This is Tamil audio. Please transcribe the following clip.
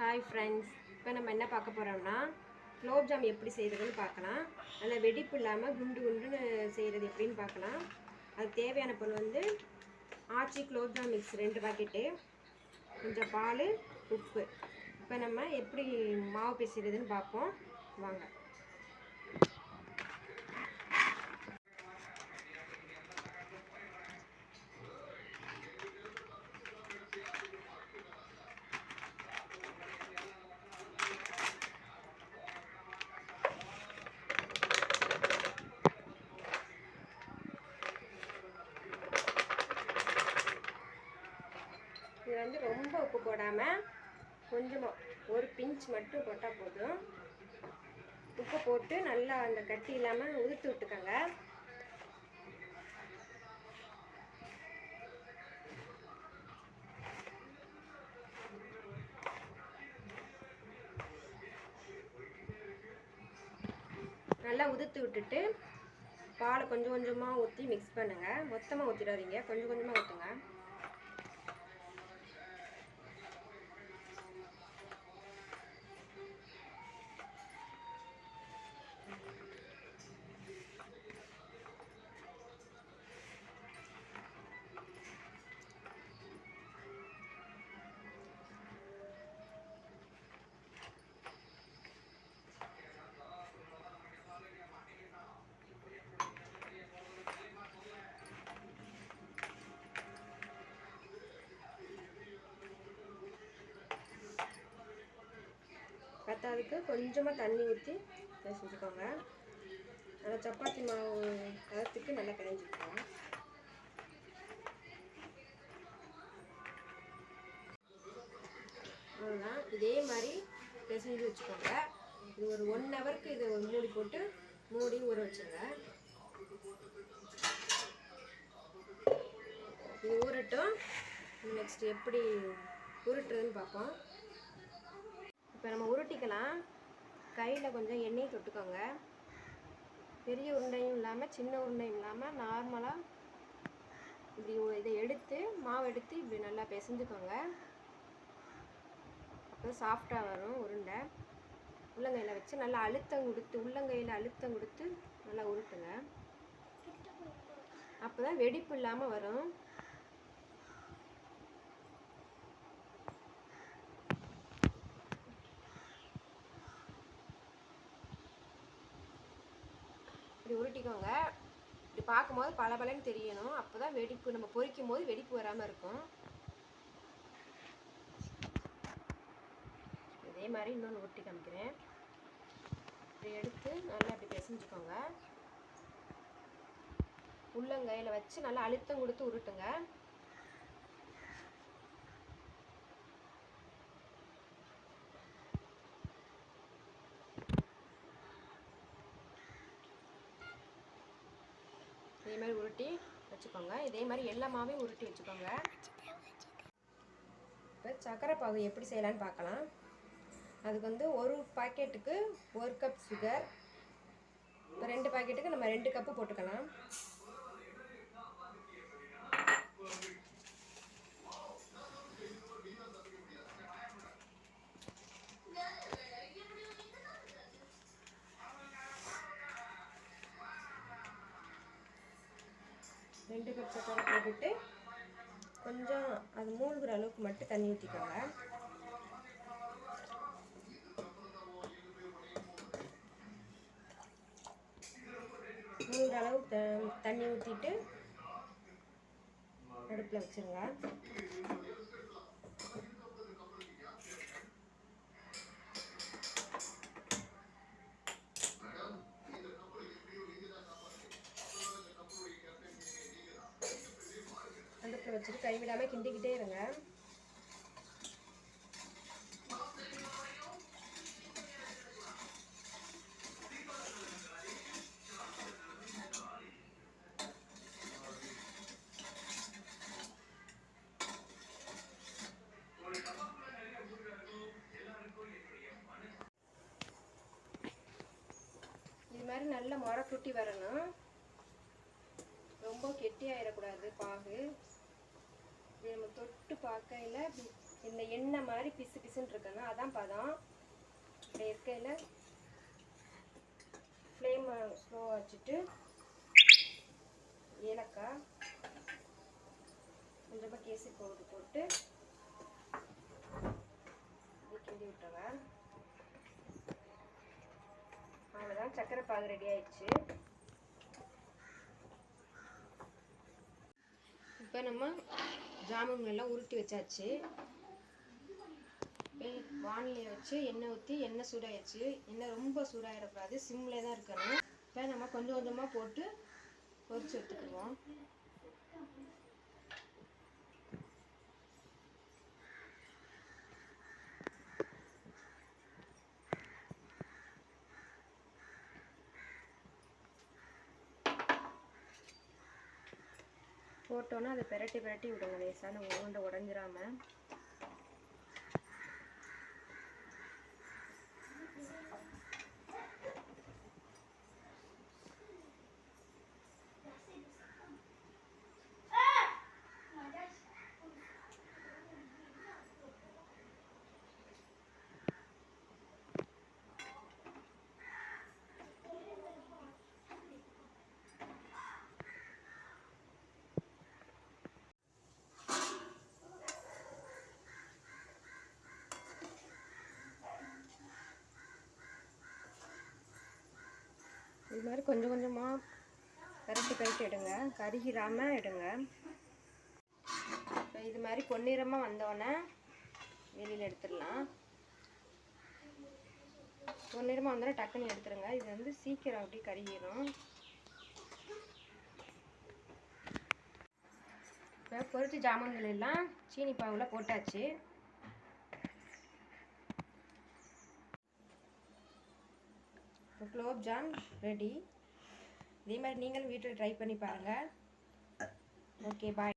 ஹாய் ஃப்ரெண்ட்ஸ், இப்போ நம்ம என்ன பார்க்க போகிறோம்னா குலோப் ஜாம் எப்படி செய்கிறதுன்னு பார்க்கலாம். நல்லா வெடிப்பு இல்லாமல் குண்டு குண்டுன்னு செய்கிறது எப்படின்னு பார்க்கலாம். அது தேவையான பொருள் வந்து ஆச்சி குலோப் ஜாம் மிக்ஸ் 2 பாக்கெட்டு, கொஞ்சம் பால், உப்பு. இப்போ நம்ம எப்படி மாவு பிசைறதுன்னு பார்ப்போம் வாங்க. இது வந்து ரொம்ப உப்பு போடாமல் கொஞ்சமாக ஒரு பிஞ்ச் மட்டும் போட்டால் போதும். உப்பு போட்டு நல்லா அந்த கட்டி இல்லாமல் உதுத்து விட்டுக்கோங்க. நல்லா உதுத்து விட்டுட்டு பாலை கொஞ்சம் கொஞ்சமாக ஊற்றி மிக்ஸ் பண்ணுங்கள். மொத்தமாக ஊற்றிடாதீங்க, கொஞ்சம் கொஞ்சமாக ஊற்றுங்க. பத்தாவதுக்கு கொஞ்சமாக தண்ணி ஊற்றி செஞ்சுக்கோங்க. நல்லா சப்பாத்தி மாவு பதத்துக்கு நல்லா பிணைஞ்சிக்கோங்க. அவ்வளோதான், இதே மாதிரி பிசைஞ்சு வச்சுக்கோங்க. இது ஒரு 1 ஹவருக்கு இதை ஒரு மூடி போட்டு மூடி ஊற வச்சுருங்க. இது ஊறட்டும். நெக்ஸ்ட் எப்படி உருட்டுறதுன்னு பார்ப்போம். இப்போ நம்ம உருட்டிக்கலாம். கையில் கொஞ்சம் எண்ணெயை தொட்டுக்கோங்க. பெரிய உருண்டையும் இல்லாமல் சின்ன உருண்டையும் இல்லாமல் நார்மலாக இப்படி இதை எடுத்து மாவு எடுத்து இப்படி நல்லா பிசைஞ்சுக்கோங்க. அப்போ சாஃப்டாக வரும் உருண்டை. உள்ளங்கையில் வச்சு நல்லா அழுத்தம் கொடுத்து உள்ளங்கையில் அழுத்தம் கொடுத்து நல்லா உருட்டுங்க. அப்போ தான் வெடிப்பு இல்லாமல் வரும். இப்படி உருட்டிக்கோங்க. இப்படி பார்க்கும்போது பளபளன்னு தெரியணும். அப்போ தான் வெடிப்பு, நம்ம பொரிக்கும் போது வெடிப்பு வராமல் இருக்கும். இதே மாதிரி இன்னொன்று உருட்டி காமிக்கிறேன். இப்படி எடுத்து நல்லா இப்படி பிசைஞ்சுக்கோங்க. உள்ளங்கையில் வச்சு நல்லா அழுத்தம் கொடுத்து உருட்டுங்க. இதே மாதிரி உருட்டி வச்சுக்கோங்க. இதே மாதிரி எல்லா மாவையும் உருட்டி வச்சுக்கோங்க. இப்போ சர்க்கரை பாகு எப்படி செய்யலான்னு பார்க்கலாம். அதுக்கு வந்து ஒரு பாக்கெட்டுக்கு 1 கப் சுகர். இப்போ 2 பாக்கெட்டுக்கு நம்ம 2 கப்பு போட்டுக்கலாம். ரெண்டு கப் சர்க்கரை போட்டுட்டு கொஞ்சம் அது மூழ்கிற அளவுக்கு மட்டும் தண்ணி ஊற்றிக்கோங்க. மூழ்கிற அளவு தண்ணி ஊற்றிட்டு அடுப்பில் வச்சுருங்க. அடுப்பில் வச்சுட்டு கைவிடாமல் கிண்டிக்கிட்டே இருங்க. இது மாதிரி நல்ல முறை குட்டி வரணும். ரொம்ப கெட்டியாயிடக்கூடாது பாகு. இது நம்ம தொட்டு பார்க்கையில் இந்த எண்ணெய் மாதிரி பிசு பிசுன்னு இருக்குன்னா அதான் பதம். இப்படி இருக்கையில் ஃப்ளேம் ஸ்லோவாக வச்சுட்டு ஏலக்காய் கொஞ்சமாக கேசரி பவுடர் போட்டு கிண்டி விட்டுருவேன். அவ்வளோதான், சக்கரை பாகு ரெடி ஆயிடுச்சு. இப்போ நம்ம ஜாமுன்கள் எல்லாம் உருட்டி வச்சாச்சு. வானிலையை வச்சு எண்ணெய் ஊற்றி எண்ணெய் சூடாயிடுச்சு. எண்ணெய் ரொம்ப சூடாகிடக்கூடாது, சிம்லே தான் இருக்கணும். இப்போ நம்ம கொஞ்சம் கொஞ்சமாக போட்டு பொரிச்சு எடுத்துக்குவோம். போட்டோன்னா அதை பிரட்டி விடுங்க லேசாக, நம்ம உருண்டை உடஞ்சிராம. இது மாதிரி கொஞ்சம் கொஞ்சமாக பரட்டி எடுங்க, கருகிராமல் எடுங்க. இப்போ இது மாதிரி பொன்னிறமாக வந்தோடனே வெளியில் எடுத்துடலாம். பொன்னிறமாக வந்தோடனே டக்குன்னு எடுத்துருங்க. இது வந்து சீக்கிரம் அப்படி கருகிடும். இப்போ பொரிச்ச ஜாமுன்கள் எல்லாம் சீனி பாவில் போட்டாச்சு. Gulab jam ready. இதே மாதிரி நீங்களும் வீட்டில் ட்ரை பண்ணி பாருங்கள். ஓகே, பாய்.